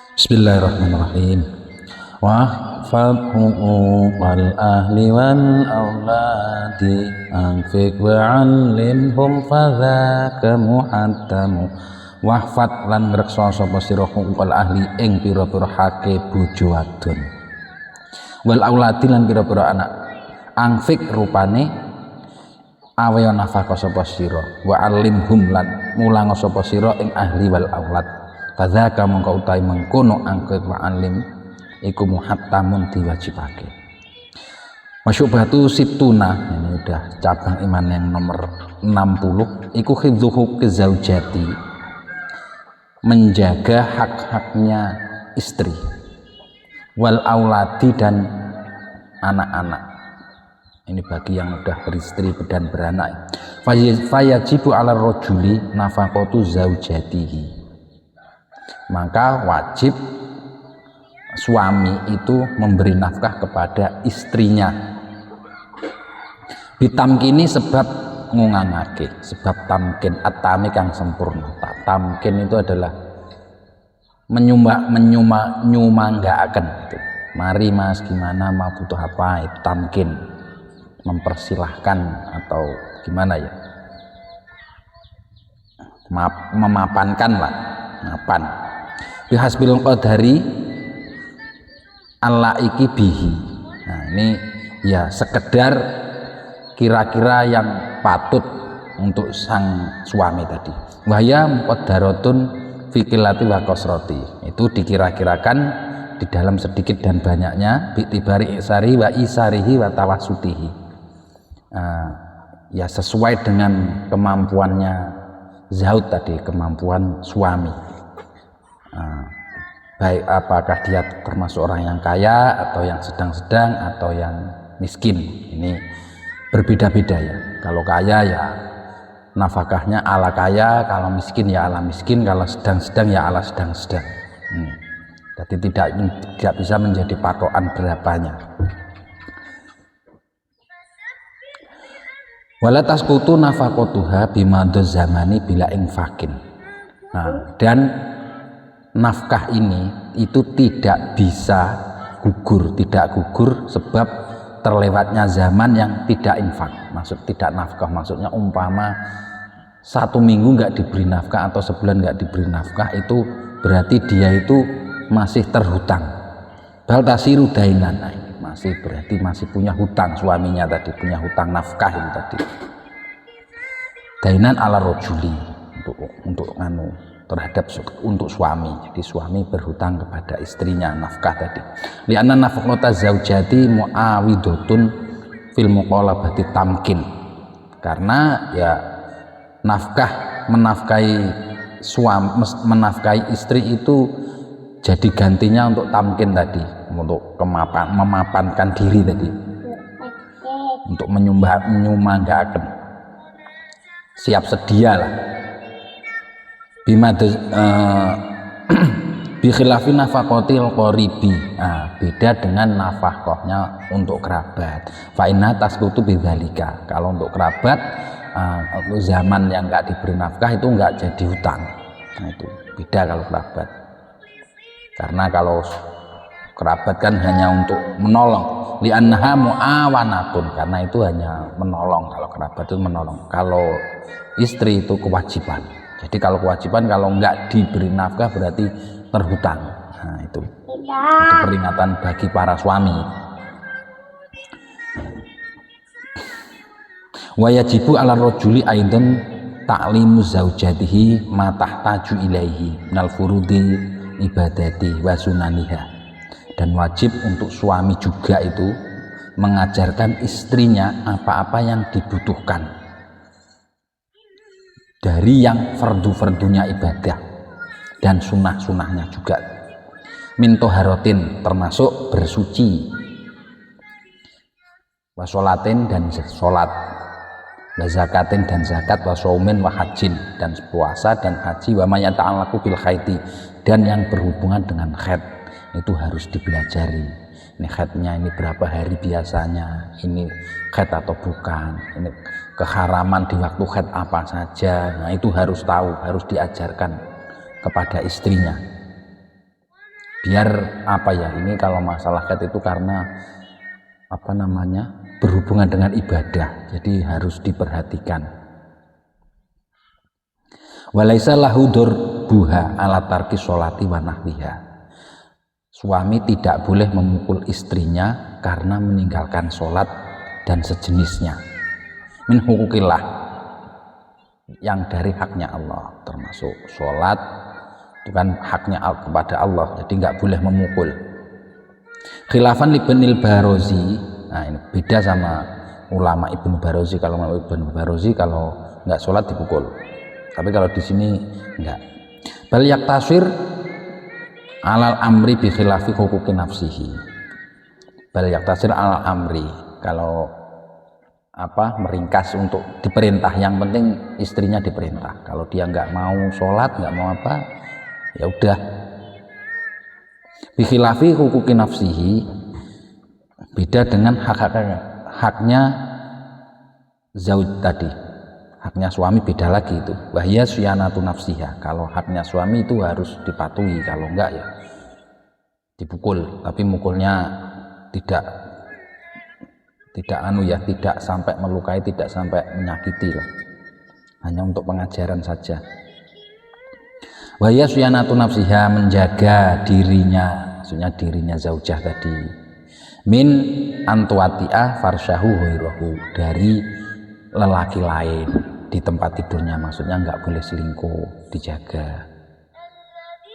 Bismillahirrahmanirrahim. Wahfadhu wal ahli wal auladi anfik wa'allimhum fadzaka muhattamu. Wahfad lan ngreksa sapa sira wal ahli ing pira-pira hake bojo wadon wal auladi lan pira-pira anak. Anfik rupane awe nafkah sapa sira wa'allimhum lan mulang sapa sira ing ahli wal aulad. Fadzaka mongko utahe mengkono angkat wa'alim iku muhattamun diwajibake. Masyubhatu situna, ini udah cabang iman yang nomor 60, iku khidzuhu kezaujati, menjaga hak-haknya istri, wal auladi dan anak-anak. Ini bagi yang udah beristri dan beranak. Fayajibu ala rojuli nafaqatu zaujatihi, maka wajib suami itu memberi nafkah kepada istrinya. Bitamkini sebab ngungangake, sebab tamkin atami kang sempurna. Tamkin itu adalah menyumanggaaken gitu. Mari mas, gimana, mau butuh apa, itu tamkin, mempersilahkan atau gimana ya, memapankan lah, mapan. Bihasbil qadari alaiki bihi. Nah ini ya sekedar kira-kira yang patut untuk sang suami tadi. Wahya muqaddaratun fi qillati wa kasrati, itu dikira-kirakan di dalam sedikit dan banyaknya, bi'tibari isari wa isarihi wa tawasutihi. Ya sesuai dengan kemampuannya zauj tadi, kemampuan suami. Baik apakah dia termasuk orang yang kaya atau yang sedang-sedang atau yang miskin, ini berbeda-beda ya. Kalau kaya ya nafkahnya ala kaya, kalau miskin ya ala miskin, kalau sedang-sedang ya ala sedang-sedang. Jadi tidak bisa menjadi patokan berapanya. Wala tasqutu nafaqatuha bimadz zamani bila infakin. Nah, dan nafkah ini itu tidak bisa gugur, tidak gugur sebab terlewatnya zaman yang tidak infak. Maksud tidak nafkah, maksudnya umpama 1 minggu nggak diberi nafkah atau sebulan nggak diberi nafkah, itu berarti dia itu masih terhutang. Bal tasiru dainan, masih berarti masih punya hutang, suaminya tadi punya hutang nafkah ini tadi. Dainan ala rojuli, untuk terhadap untuk suami. Jadi suami berhutang kepada istrinya nafkah tadi. Li'anna nafaqata zaujati mu'awidotun fil muqalabati tamkin. Karena ya nafkah menafkahi istri itu jadi gantinya untuk tamkin tadi, untuk memapankan diri tadi, untuk menyumbangkan, siap sedia lah. Bikhilafi nafaqatil qaribi, beda dengan nafkahnya untuk kerabat. Fa inna tasqutu bidzalika, kalau untuk kerabat zaman yang enggak diberi nafkah itu enggak jadi hutang. Nah itu beda kalau kerabat, karena kalau kerabat kan hanya untuk menolong, li'annaha mu'awanatun, karena itu hanya menolong. Kalau kerabat itu menolong, kalau istri itu kewajiban. Jadi kalau kewajiban, kalau enggak diberi nafkah berarti terhutang. Nah itu peringatan bagi para suami. Wa yajibu ala rajuli aidan ta'limu zaujatihi ma tahtaju ilaihi minal furudi ibadati wa sunaniha. Dan wajib untuk suami juga itu mengajarkan istrinya apa-apa yang dibutuhkan dari yang fardu-fardunya ibadah dan sunnah-sunnahnya juga. Min toharotin, termasuk bersuci, wasolatin dan sholat, wazakatin dan zakat, wasaumin wahajin dan puasa dan haji, wa mayata'alaku bil khaiti, dan yang berhubungan dengan khaid itu harus dipelajari. Ini khaidnya ini berapa hari biasanya, ini khaid atau bukan, ini keharaman di waktu khaid apa saja. Nah itu harus tahu, harus diajarkan kepada istrinya. biar apa ya, ini kalau masalah haid itu karena apa namanya berhubungan dengan ibadah, jadi harus diperhatikan. Walaisa lahu durbuha ala tarki sholati wa nahwiha. Suami tidak boleh memukul istrinya karena meninggalkan sholat dan sejenisnya. Min hukukillah, yang dari haknya Allah, termasuk sholat itu kan haknya kepada Allah, jadi nggak boleh memukul. Khilafan Ibnul Barozi, nah ini beda sama ulama Ibnu Barozi. Kalau Ibnu Barozi kalau nggak sholat dipukul, tapi kalau di sini enggak. Bal yaktasir alal amri bi khilafi huquqi nafsihi. Bal yaktasir alal amri, kalau apa meringkas untuk diperintah, yang penting istrinya diperintah. Kalau dia nggak mau sholat, nggak mau apa, ya udah. Bi khilafi huquqi nafsihi, beda dengan haknya zauj tadi. Haknya suami beda lagi itu. Wahya syianatu nafsiha, kalau haknya suami itu harus dipatuhi, kalau enggak ya dipukul, tapi mukulnya tidak sampai melukai, tidak sampai menyakiti lah, hanya untuk pengajaran saja. Wahya syianatu nafsiha, menjaga dirinya, maksudnya dirinya zaujah tadi, min antuati'ah farsyahu huirahu, dari lelaki lain di tempat tidurnya, maksudnya nggak boleh selingkuh, dijaga.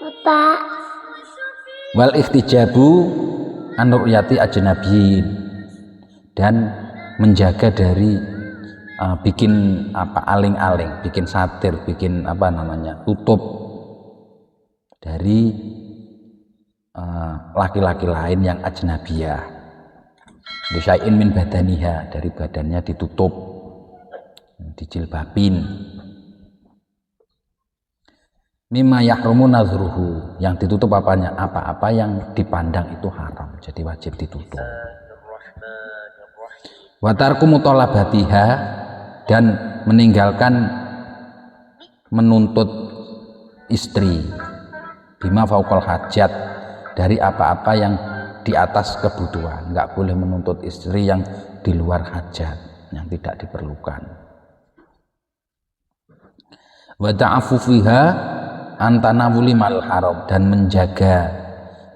Bapak. Wal ikhtijabu an ru'yati ajnabiyin, dan menjaga dari bikin apa aling-aling, bikin satir, bikin apa namanya tutup dari laki-laki lain yang ajnabiyah. Bisyai'in min badaniha, dari badannya ditutup, dijilbabin. Mimma yahrumu nazruhu, yang ditutup apanya, apa-apa yang dipandang itu haram, jadi wajib ditutup. Wa tarku muthalabatiha, dan meninggalkan menuntut istri, bima fauqal hajat, dari apa-apa yang di atas kebutuhan. Nggak boleh menuntut istri yang di luar hajat, yang tidak diperlukan. Wa ta'affufiha antanawuli mal haram, dan menjaga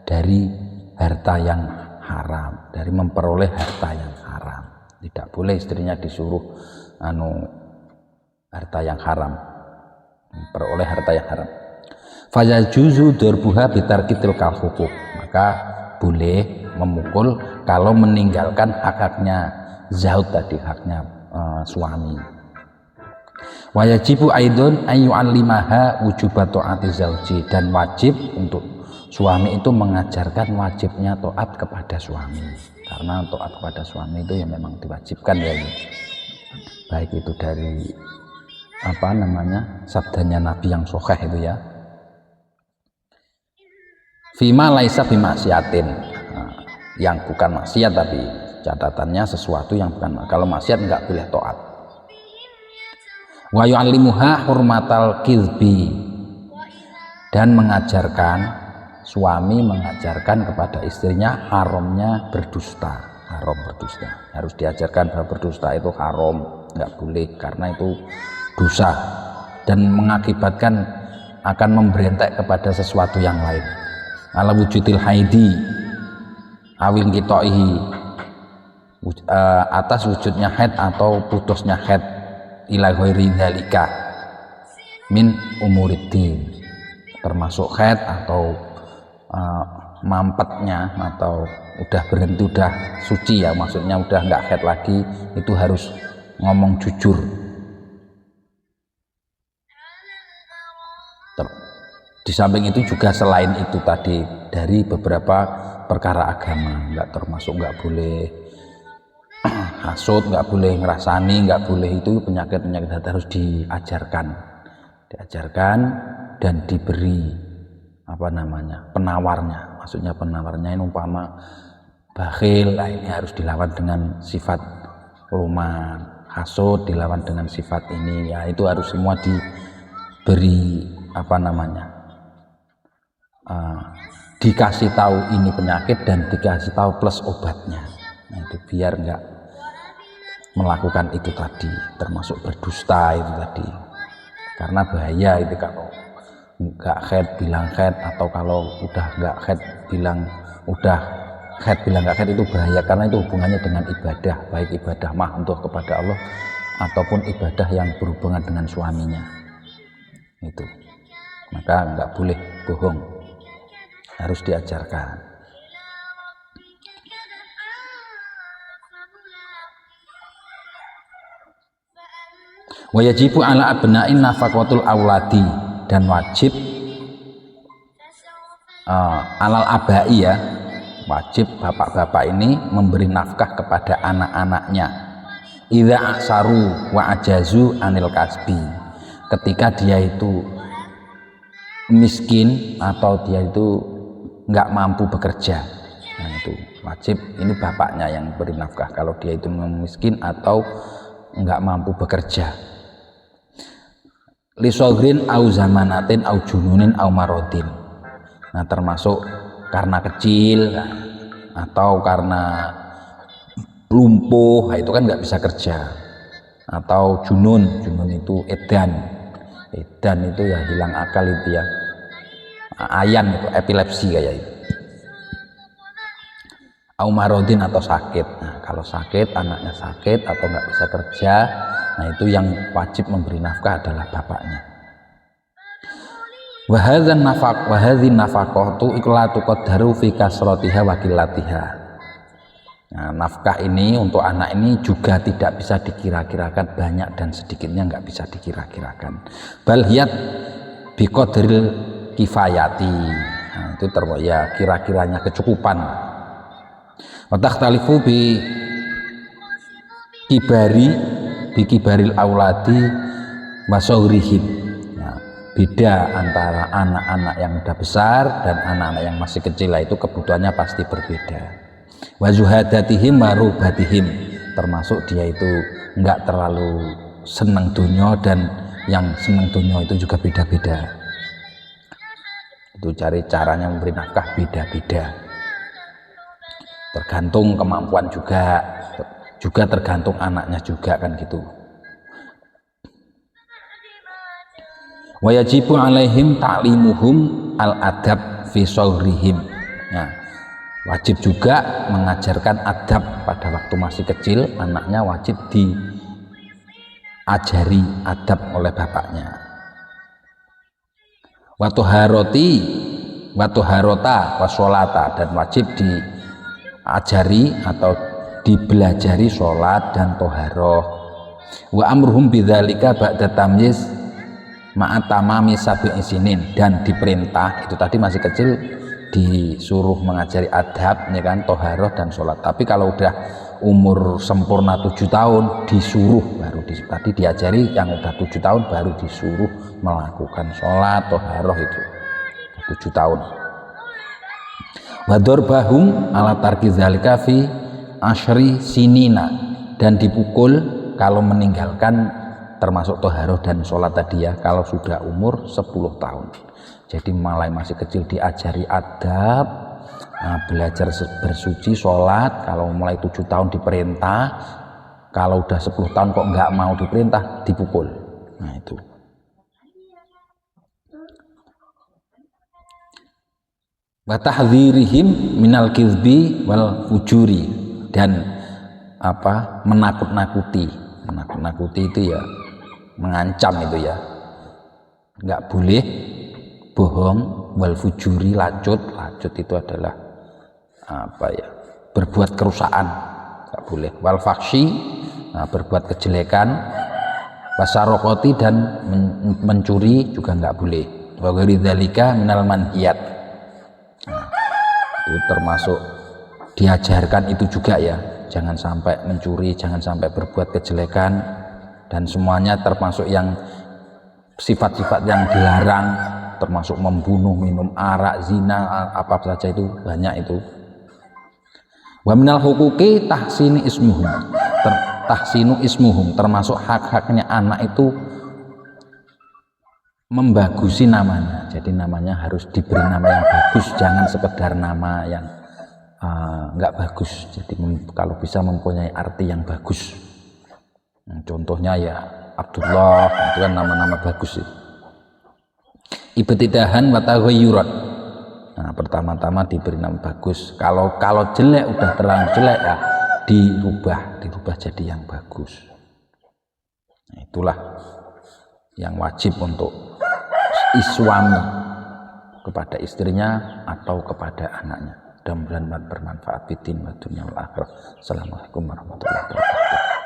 dari harta yang haram, dari memperoleh harta yang haram. Tidak boleh istrinya disuruh harta yang haram, memperoleh harta yang haram. Fayajuzu darbuha bitarkitil kalhuquq, maka boleh memukul kalau meninggalkan hak-haknya zauj tadi, haknya suami. Wajibu aidon ayyu'allimaha wujubat ta'ati zauji, dan wajib untuk suami itu mengajarkan wajibnya taat kepada suami, karena taat kepada suami itu yang memang diwajibkan ya, baik itu dari apa namanya sabdanya Nabi yang sahih itu ya, fima laisa bimaksiatin, yang bukan maksiat, tapi catatannya sesuatu yang bukan. Kalau maksiat enggak boleh taat. Wa yu'allimuha hurmatal kizbi, dan mengajarkan, suami mengajarkan kepada istrinya haramnya berdusta. Haram berdusta, harus diajarkan bahwa berdusta itu haram, enggak boleh, karena itu dosa dan mengakibatkan akan memberentek kepada sesuatu yang lain. Ala wujudil haidi awil qita'ihi, atas wujudnya haid atau putusnya haid, ila ghairi dzalika min umuriddin, termasuk haid atau mampetnya, atau udah berhenti, udah suci ya, maksudnya udah nggak haid lagi, itu harus ngomong jujur. Di samping itu juga selain itu tadi, dari beberapa perkara agama, termasuk nggak boleh hasud, nggak boleh ngerasani, nggak boleh, itu penyakit-penyakit hati harus diajarkan dan diberi apa namanya penawarnya. Maksudnya penawarnya ini umpama bakhil, nah ini harus dilawan dengan sifat luman, hasud dilawan dengan sifat ini ya, itu harus semua diberi apa namanya dikasih tahu ini penyakit dan dikasih tahu plus obatnya. Nah, itu biar enggak melakukan itu tadi, termasuk berdusta itu tadi, karena bahaya itu kalau enggak haid bilang haid, atau kalau udah enggak haid bilang udah haid bilang enggak haid, itu bahaya karena itu hubungannya dengan ibadah, baik ibadah mahdoh kepada Allah ataupun ibadah yang berhubungan dengan suaminya. Itu maka enggak boleh bohong, harus diajarkan. Wa yajibu ala abna'in nafaqatul auladi, dan wajib alal abai ya, wajib bapak-bapak ini memberi nafkah kepada anak-anaknya idza aksaru wa ajazu anil kasbi, ketika dia itu miskin atau dia itu nggak mampu bekerja. Nah itu wajib, ini bapaknya yang beri nafkah kalau dia itu miskin atau nggak mampu bekerja. Lisogrin au zamanatin au jununin au marodin. Nah termasuk karena kecil atau karena lumpuh, nah, itu kan nggak bisa kerja. Atau junun itu edan itu ya hilang akal itu ya, ayan itu epilepsi kayak itu. Au marodin atau sakit. Nah kalau sakit, anaknya sakit atau nggak bisa kerja, nah itu yang wajib memberi nafkah adalah bapaknya. Wahadzan nafaqatu iklatu qaddaru fi kasratiha wa qillatiha. Nah, nafkah ini untuk anak ini juga tidak bisa dikira-kirakan, banyak dan sedikitnya nggak bisa dikira-kirakan. Bal hiyat biqadril kifayati. Nah, itu ya kira-kiranya kecukupan. Wa takhtalifu bi kibaril auladi wa saurihim. Nah, beda antara anak-anak yang udah besar dan anak-anak yang masih kecil, itu kebutuhannya pasti berbeda. Wa zuhadatihim wa rubatihim, termasuk dia itu enggak terlalu senang dunia dan yang senang dunia itu juga beda-beda. Itu cari caranya memberi nafkah beda-beda, tergantung kemampuan juga tergantung anaknya juga kan gitu. Wa yajibu alaihim ta'limuhum al-adab fi shaurihim. Nah, wajib juga mengajarkan adab pada waktu masih kecil, anaknya wajib diajari adab oleh bapaknya. Wa tuharota wa sholata, dan wajib diajari atau dibelajari sholat dan toharoh. Wa amruhum bidzalika ba'da tamyiz ma'atamami sab'i sinin, dan diperintah itu tadi masih kecil disuruh mengajari adab ya kan, toharoh dan sholat. Tapi kalau udah umur sempurna 7 tahun disuruh baru tadi diajari, yang udah 7 tahun baru disuruh melakukan sholat toharoh itu 7 tahun. Wadorbahum ala tarki zalika fi asyri sinina, dan dipukul kalau meninggalkan termasuk toharoh dan sholat tadi ya, kalau sudah umur 10 tahun. Jadi mulai masih kecil diajari adab, belajar bersuci, sholat. Kalau mulai 7 tahun diperintah, kalau udah 10 tahun kok nggak mau diperintah, dipukul. Nah itu. Wa tahdzirihim minal kizbi wal fujuri, dan menakut-nakuti itu ya, mengancam itu ya, nggak boleh bohong. Wal fujuri, lacut itu adalah berbuat kerusakan, nggak boleh. Wal faksi, berbuat kejelekan. Wasarokoti, dan mencuri juga nggak boleh. Wa ghairi dzalika minal manhiyat. Itu termasuk diajarkan itu juga ya, jangan sampai mencuri, jangan sampai berbuat kejelekan, dan semuanya termasuk yang sifat-sifat yang dilarang, termasuk membunuh, minum arak, zina, apa saja itu banyak itu. Wa minal huquqi tahsinu ismuhum, termasuk hak-haknya anak itu membagusi namanya. Jadi namanya harus diberi nama yang bagus, jangan sekedar nama yang nggak bagus. Jadi kalau bisa mempunyai arti yang bagus. Contohnya ya Abdullah, itu kan nama-nama bagus itu. Ibtidahan wa taghayyuran. Nah, pertama-tama diberi nama bagus. Kalau jelek, udah terlalu jelek ya dirubah jadi yang bagus. Nah, itulah yang wajib untuk suami kepada istrinya atau kepada anaknya. Mudah-mudahan bermanfaat di dunia wal akhirah. Assalamualaikum warahmatullahi wabarakatuh.